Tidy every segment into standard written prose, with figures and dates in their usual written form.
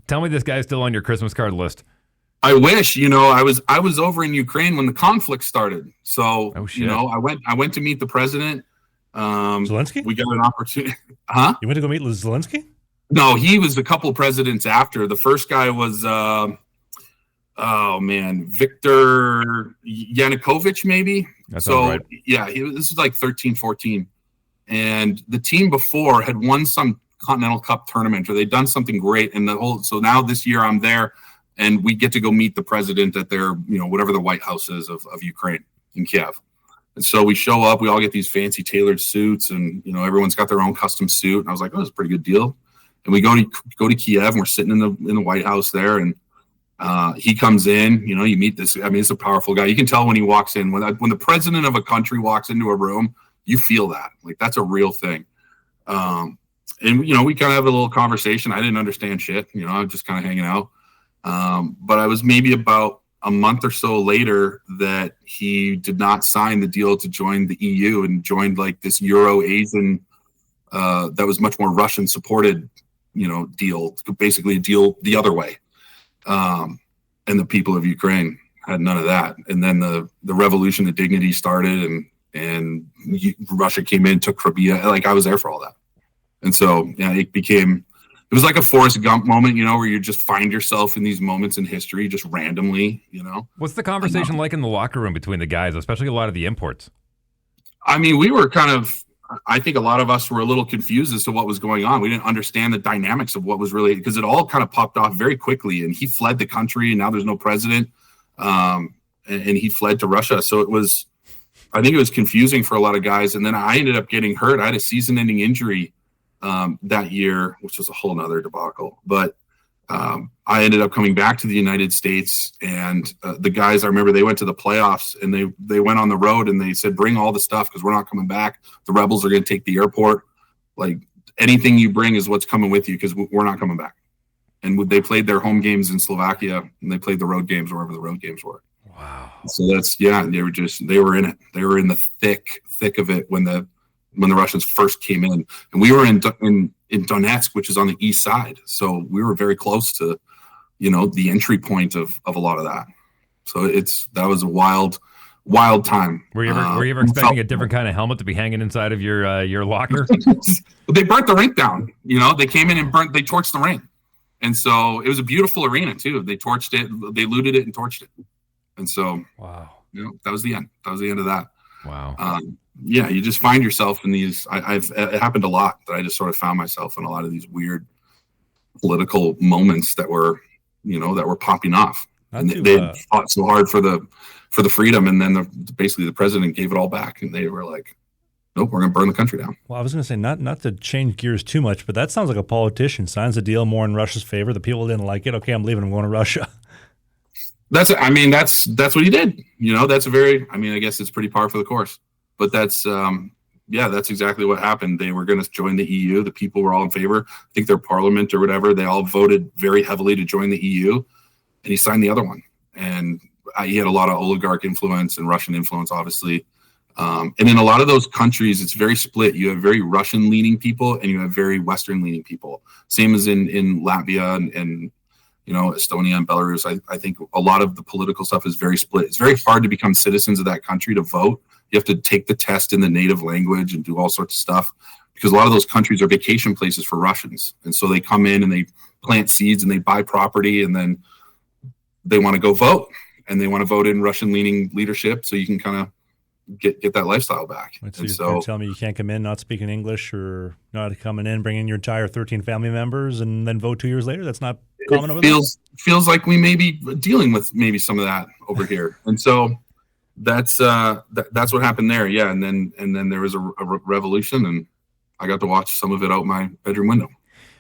Tell me this guy's still on your Christmas card list. I wish, I was over in Ukraine when the conflict started. So, Oh, shit. I went to meet the president. Zelensky? We got an opportunity. Huh? You went to go meet Zelensky? No, he was a couple presidents after. The first guy was, Viktor Yanukovych, maybe. That sounds right. Yeah, this is like 13, 14. And the team before had won some Continental Cup tournament, or they'd done something great. And so now this year I'm there, and we get to go meet the president at their, whatever the White House is of Ukraine in Kiev. And so we show up, we all get these fancy tailored suits, and, everyone's got their own custom suit. And I was like, oh, that's a pretty good deal. And we go to Kiev, and we're sitting in the White House there, and he comes in. You meet this. I mean, it's a powerful guy. You can tell when he walks in. When the president of a country walks into a room, you feel that. Like, that's a real thing. And we kind of have a little conversation. I didn't understand shit. I was just kind of hanging out. But I was maybe about a month or so later that he did not sign the deal to join the EU and joined like this Euro-Asian that was much more Russian supported, deal, basically a deal the other way. And the people of Ukraine had none of that. And then the revolution of dignity started, and Russia came in, took Crimea. Like, I was there for all that. And so, it was like a Forrest Gump moment, where you just find yourself in these moments in history, just randomly, What's the conversation like in the locker room between the guys, especially a lot of the imports? I mean, we were I think a lot of us were a little confused as to what was going on. We didn't understand the dynamics of what was really, because it all kind of popped off very quickly, and he fled the country, and now there's no president, and he fled to Russia. So I think it was confusing for a lot of guys. And then I ended up getting hurt. I had a season-ending injury that year, which was a whole nother debacle. But I ended up coming back to the United States, and the guys, I remember they went to the playoffs, and they went on the road, and they said, bring all the stuff because we're not coming back. The rebels are going to take the airport. Like, anything you bring is what's coming with you because we're not coming back. And they played their home games in Slovakia, and they played the road games wherever the road games were. Wow. So they were in it. They were in the thick of it when the Russians first came in, and we were in Donetsk, which is on the east side. So we were very close to, the entry point of a lot of that. So that was a wild time. Were you ever expecting a different kind of helmet to be hanging inside of your locker? They burnt the rink down. They came in and they torched the rink. And so it was a beautiful arena too. They torched it, they looted it and torched it. And so, wow, that was the end. That was the end of that. Wow. You just find yourself in these. It happened a lot that I just sort of found myself in a lot of these weird political moments that were popping off. And they fought so hard for the freedom, and then basically the president gave it all back, and they were like, "Nope, we're going to burn the country down." Well, I was going to say not to change gears too much, but that sounds like a politician signs a deal more in Russia's favor. The people didn't like it. Okay, I'm leaving. I'm going to Russia. That's what he did. That's I guess it's pretty par for the course. But that's exactly what happened. They were going to join the EU. The people were all in favor. I think their parliament or whatever, they all voted very heavily to join the EU, and he signed the other one. And he had a lot of oligarch influence and Russian influence, obviously. And in a lot of those countries, it's very split. You have very Russian-leaning people, and you have very Western-leaning people. Same as in Latvia and Estonia and Belarus. I think a lot of the political stuff is very split. It's very hard to become citizens of that country to vote. You have to take the test in the native language and do all sorts of stuff, because a lot of those countries are vacation places for Russians. And so they come in and they plant seeds and they buy property, and then they want to go vote, and they want to vote in Russian-leaning leadership so you can kind of get that lifestyle back. So you're telling me you can't come in not speaking English, or not coming in, bring in your entire 13 family members, and then vote 2 years later? That's not common over there? Feels like we may be dealing with maybe some of that over here. And so that's what happened there. Yeah. And then there was a revolution, and I got to watch some of it out my bedroom window.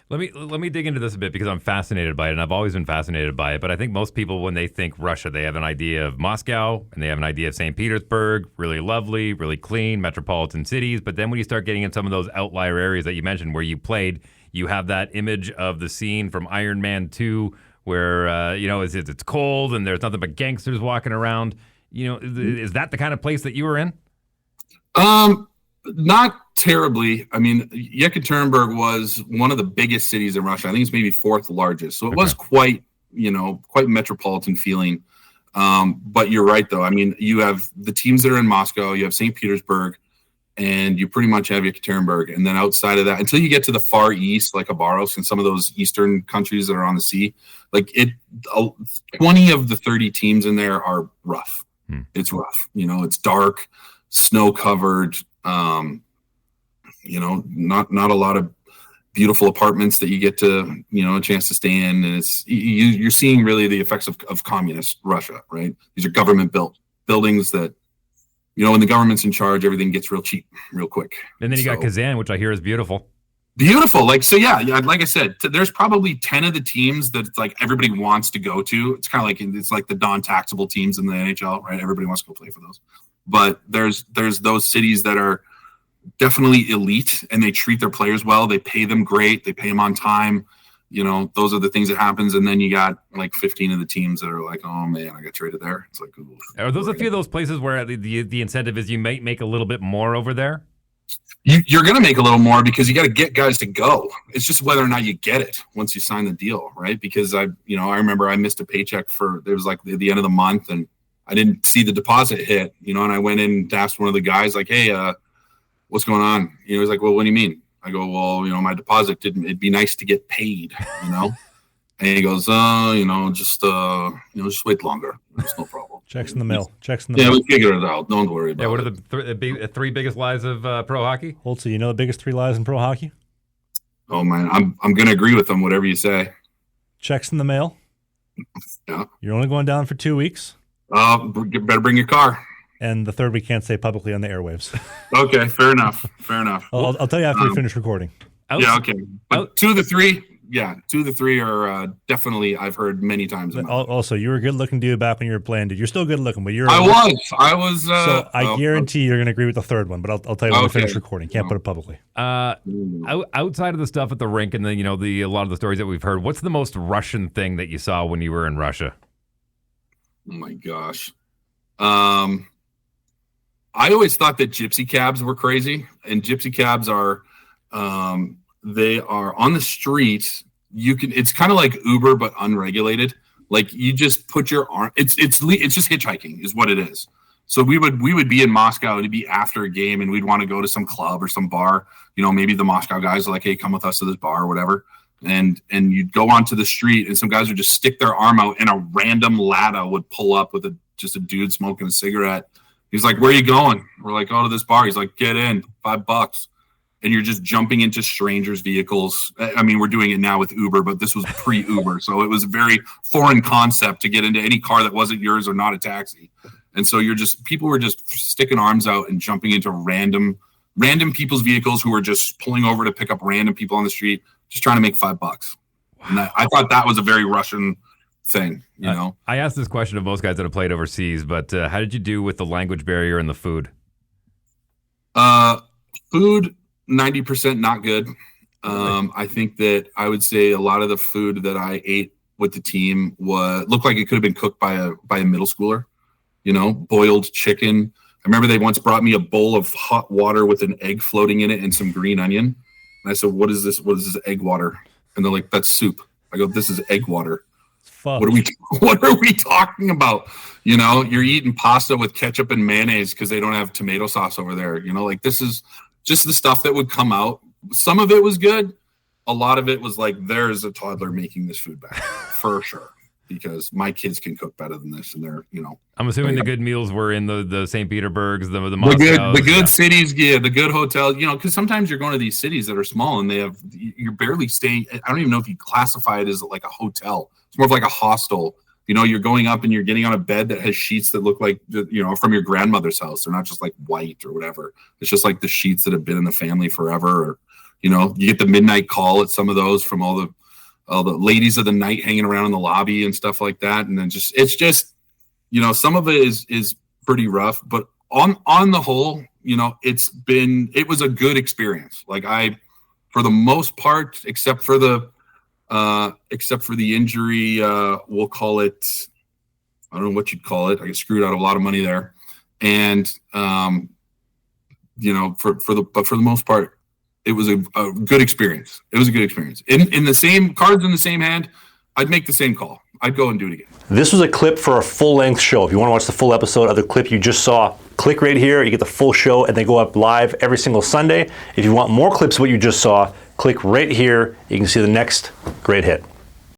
Let me dig into this a bit, because I'm fascinated by it, and I've always been fascinated by it. But I think most people, when they think Russia, they have an idea of Moscow, and they have an idea of St. Petersburg, really lovely, really clean, metropolitan cities. But then when you start getting in some of those outlier areas that you mentioned where you played, you have that image of the scene from Iron Man 2 where, it's cold and there's nothing but gangsters walking around. Is that the kind of place that you were in? Not terribly. I mean, Yekaterinburg was one of the biggest cities in Russia. I think it's maybe fourth largest. So it was quite metropolitan feeling. But you're right, though. I mean, you have the teams that are in Moscow, you have St. Petersburg, and you pretty much have Yekaterinburg. And then outside of that, until you get to the far east, like Khabarovsk and some of those eastern countries that are on the sea, 20 of the 30 teams in there are rough. It's rough. It's dark, snow-covered, not a lot of beautiful apartments that you get to, a chance to stay in. And you're seeing really the effects of communist Russia, right? These are government-built buildings that, when the government's in charge, everything gets real cheap, real quick. And then you got Kazan, which I hear is beautiful. Beautiful. Like I said, there's probably 10 of the teams that like everybody wants to go to. It's kind of like the non-taxable teams in the NHL, right? Everybody wants to go play for those. But there's those cities that are definitely elite and they treat their players well. They pay them great. They pay them on time. Those are the things that happens. And then you got like 15 of the teams that are like, oh man, I got traded there. It's like, ooh, are those a few of those places where the incentive is you might make a little bit more over there? You're going to make a little more because you got to get guys to go. It's just whether or not you get it once you sign the deal, right? Because I remember I missed a paycheck it was like the end of the month and I didn't see the deposit hit, and I went in to ask one of the guys like, hey, what's going on? He was like, well, what do you mean? I go, well, my deposit it'd be nice to get paid, And he goes, just wait longer. There's no problem. Checks in the mail. Yeah, we figure it out. Don't worry about it. Yeah, what are the three biggest lies of pro hockey? Holtzy, you know the biggest 3 lies in pro hockey? Oh, man, I'm going to agree with them, whatever you say. Checks in the mail. Yeah. You're only going down for 2 weeks. Better bring your car. And the third we can't say publicly on the airwaves. Okay, fair enough. I'll tell you after we finish recording. Yeah, okay. But 2 of the 3 are definitely I've heard many times. Also, you were a good-looking dude back when you were playing. Dude, you're still good-looking, but I was. So I guarantee you're going to agree with the third one, but I'll tell you when we finish recording. Can't put it publicly. Outside of the stuff at the rink and then a lot of the stories that we've heard, what's the most Russian thing that you saw when you were in Russia? Oh my gosh. I always thought that gypsy cabs were crazy, and gypsy cabs are, they are on the street. It's kind of like Uber, but unregulated. Like you just put your arm, it's just hitchhiking is what it is. So we would be in Moscow and it'd be after a game and we'd want to go to some club or some bar, maybe the Moscow guys are like, hey, come with us to this bar or whatever. And you'd go onto the street and some guys would just stick their arm out and a random Lada would pull up with just a dude smoking a cigarette. He's like, where are you going? We're like, oh, to this bar. He's like, get in, $5. And you're just jumping into strangers' vehicles. I mean, we're doing it now with Uber, but this was pre-Uber. So it was a very foreign concept to get into any car that wasn't yours or not a taxi. And so people were just sticking arms out and jumping into random people's vehicles who were just pulling over to pick up random people on the street, just trying to make $5. Wow. And I thought that was a very Russian thing, I asked this question of most guys that have played overseas, but how did you do with the language barrier and the food? Food, 90% not good. I think that I would say a lot of the food that I ate with the team looked like it could have been cooked by a middle schooler, boiled chicken. I remember they once brought me a bowl of hot water with an egg floating in it and some green onion. And I said, what is this? What is this egg water? And they're like, that's soup. I go, this is egg water. What are we talking about? You're eating pasta with ketchup and mayonnaise because they don't have tomato sauce over there. This is just the stuff that would come out. Some of it was good. A lot of it was like, there's a toddler making this food back for sure. Because my kids can cook better than this, and they're, I'm assuming the good meals were in the St. Petersburgs, the Moscows, the good cities, the good hotels, because sometimes you're going to these cities that are small and you're barely staying. I don't even know if you classify it as like a hotel. It's more of like a hostel. You're going up and you're getting on a bed that has sheets that look like, from your grandmother's house. They're not just like white or whatever. It's just like the sheets that have been in the family forever. Or, you get the midnight call at some of those from all the ladies of the night hanging around in the lobby and stuff like that. And then it's just, some of it is pretty rough, but on the whole, it was a good experience. Like for the most part, except for the injury, we'll call it, I don't know what you'd call it. I get screwed out of a lot of money there. And, But for the most part, it was a good experience. It was a good experience. In the same cards in the same hand, I'd make the same call. I'd go and do it again. This was a clip for a full-length show. If you want to watch the full episode of the clip you just saw, click right here. You get the full show, and they go up live every single Sunday. If you want more clips of what you just saw, click right here. You can see the next great hit.